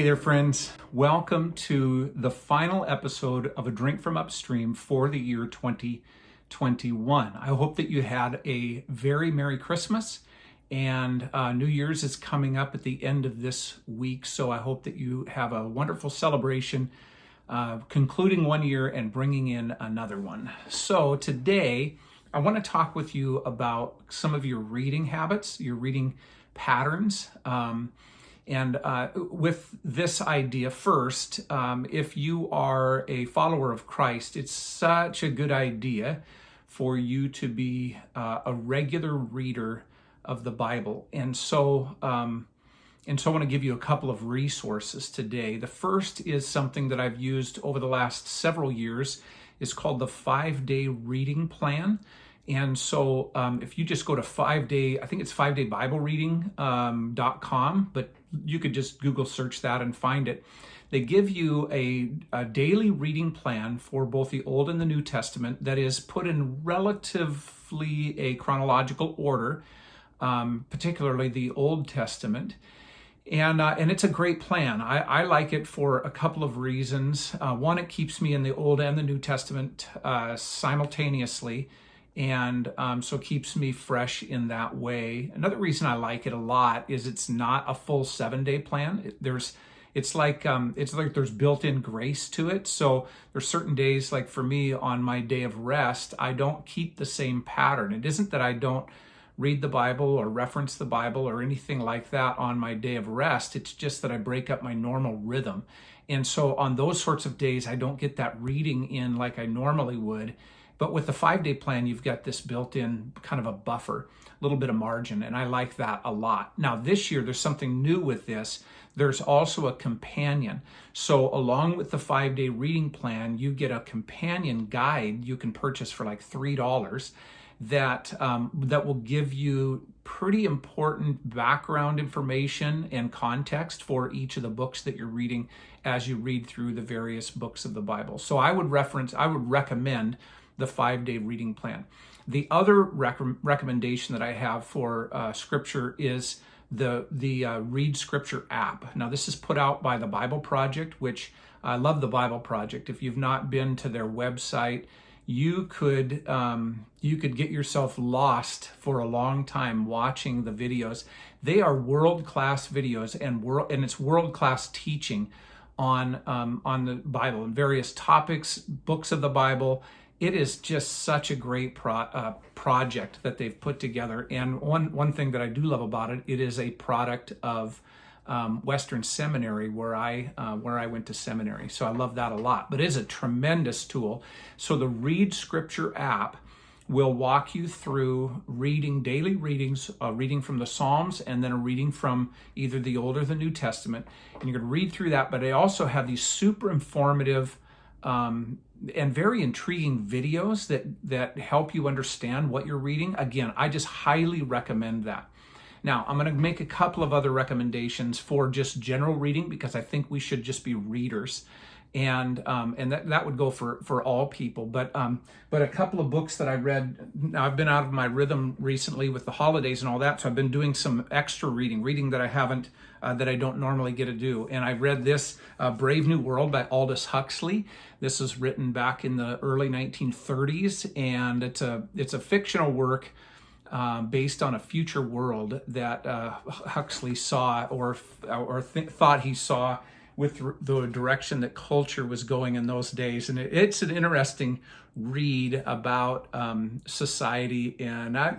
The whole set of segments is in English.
Hey there, friends. Welcome to the final episode of A Drink from Upstream for the year 2021. I hope that you had a very Merry Christmas, and New Year's is coming up at the end of this week, so I hope that you have a wonderful celebration, concluding one year and bringing in another one. So today, I want to talk with you about some of your reading habits, your reading patterns. With this idea first, if you are a follower of Christ, it's such a good idea for you to be a regular reader of the Bible. And so I want to give you a couple of resources today. The first is something that I've used over the last several years. It's called the 5-Day Reading Plan. And so if you just go to 5-day, I think it's 5daybiblereading.com, but you could just Google search that and find it. They give you a daily reading plan for both the Old and the New Testament that is put in relatively a chronological order, particularly the Old Testament. And it's a great plan. I like it for a couple of reasons. One, it keeps me in the Old and the New Testament simultaneously. And so it keeps me fresh in that way. Another reason I like it a lot is it's not a full 7-day plan. It's like there's built-in grace to it. So there's certain days, like for me on my day of rest, I don't keep the same pattern. It isn't that I don't read the Bible or reference the Bible or anything like that on my day of rest. It's just that I break up my normal rhythm. And so on those sorts of days, I don't get that reading in like I normally would. But with the 5-day plan, you've got this built-in kind of a buffer, a little bit of margin, and I like that a lot. Now, this year, there's something new with this. There's also a companion. So along with the 5-day reading plan, you get a companion guide you can purchase for like $3 that will give you pretty important background information and context for each of the books that you're reading as you read through the various books of the Bible. So I would recommend the 5-day reading plan. The other recommendation that I have for Scripture is the Read Scripture app. Now, this is put out by the Bible Project, which I love the Bible Project. If you've not been to their website, you could get yourself lost for a long time watching the videos. They are world-class videos and it's world-class teaching on the Bible and various topics, books of the Bible. It is just such a great project that they've put together. And one thing that I do love about it, it is a product of Western Seminary where I went to seminary. So I love that a lot. But it is a tremendous tool. So the Read Scripture app will walk you through reading daily readings, reading from the Psalms, and then a reading from either the Old or the New Testament. And you're going to read through that. But they also have these super informative and very intriguing videos that help you understand what you're reading. Again, I just highly recommend that. Now, I'm going to make a couple of other recommendations for just general reading because I think we should just be readers, and that would go for all people. But a couple of books that I read. Now, I've been out of my rhythm recently with the holidays and all that, so I've been doing some extra reading that I haven't that I don't normally get to do. And I read this Brave New World by Aldous Huxley. This was written back in the early 1930s, and it's a fictional work based on a future world that Huxley saw or thought he saw with the direction that culture was going in those days. And it's an interesting read about society. And I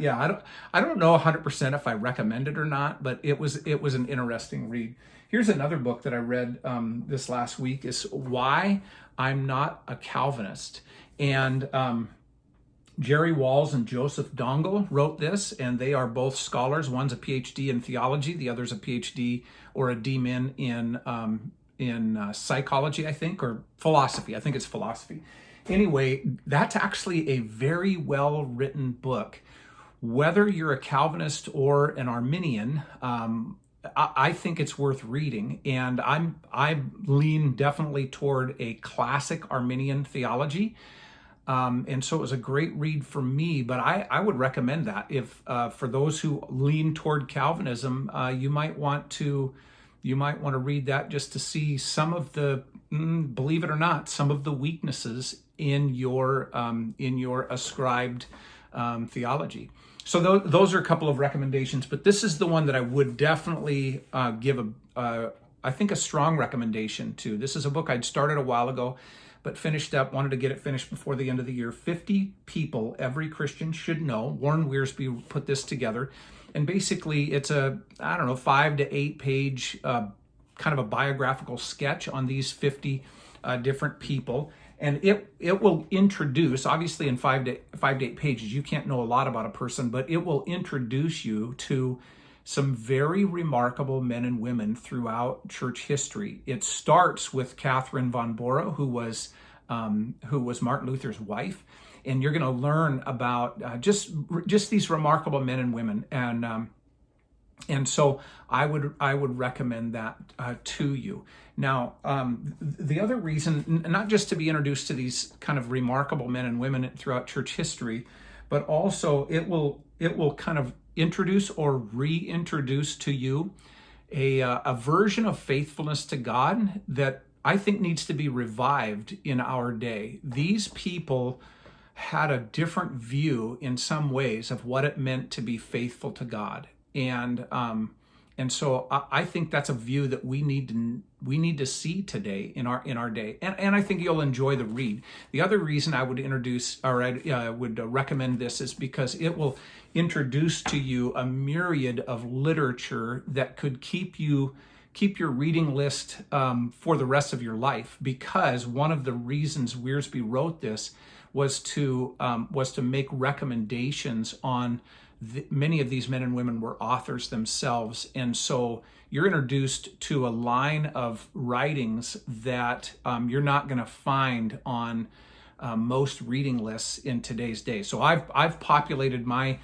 don't know 100% if I recommend it or not, but it was an interesting read. Here's another book that I read this last week is Why I'm Not a Calvinist. And Jerry Walls and Joseph Dongle wrote this, and they are both scholars. One's a PhD in theology, the other's a PhD or a DMin in psychology, I think, or philosophy. I think it's philosophy. Anyway, that's actually a very well-written book. Whether you're a Calvinist or an Arminian, I think it's worth reading, and I lean definitely toward a classic Arminian theology. And so it was a great read for me, but I would recommend that if for those who lean toward Calvinism, you might want to you might want to read that just to see some of the, believe it or not, some of the weaknesses in your ascribed theology. So those are a couple of recommendations, but this is the one that I would definitely give I think a strong recommendation to. This is a book I'd started a while ago, but wanted to get it finished before the end of the year. 50 people every Christian should know. Warren Wiersbe put this together. And basically it's a, 5 to 8 page kind of a biographical sketch on these 50 different people. And it will introduce, obviously in 5 to 8 pages, you can't know a lot about a person, but it will introduce you to some very remarkable men and women throughout church history. It starts with Catherine von Bora, who was Martin Luther's wife, and you're going to learn about just these remarkable men and women, and so I would recommend that to you. Now, the other reason, not just to be introduced to these kind of remarkable men and women throughout church history, but also it will kind of introduce or reintroduce to you a version of faithfulness to God that I think needs to be revived in our day. These people had a different view in some ways of what it meant to be faithful to God, and so I think that's a view that we need to see today in our day, and I think you'll enjoy the read. The other reason I would would recommend this is because it will introduce to you a myriad of literature that could keep your reading list for the rest of your life. Because one of the reasons Wiersbe wrote this was to make recommendations on many of these men and women were authors themselves, and so you're introduced to a line of writings that you're not going to find on most reading lists in today's day. So I've populated my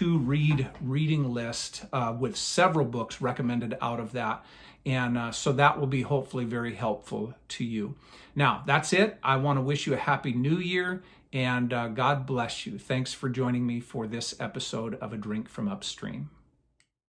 reading list with several books recommended out of that, and so that will be hopefully very helpful to you. Now, that's it. I want to wish you a happy new year, and God bless you. Thanks for joining me for this episode of A Drink from Upstream.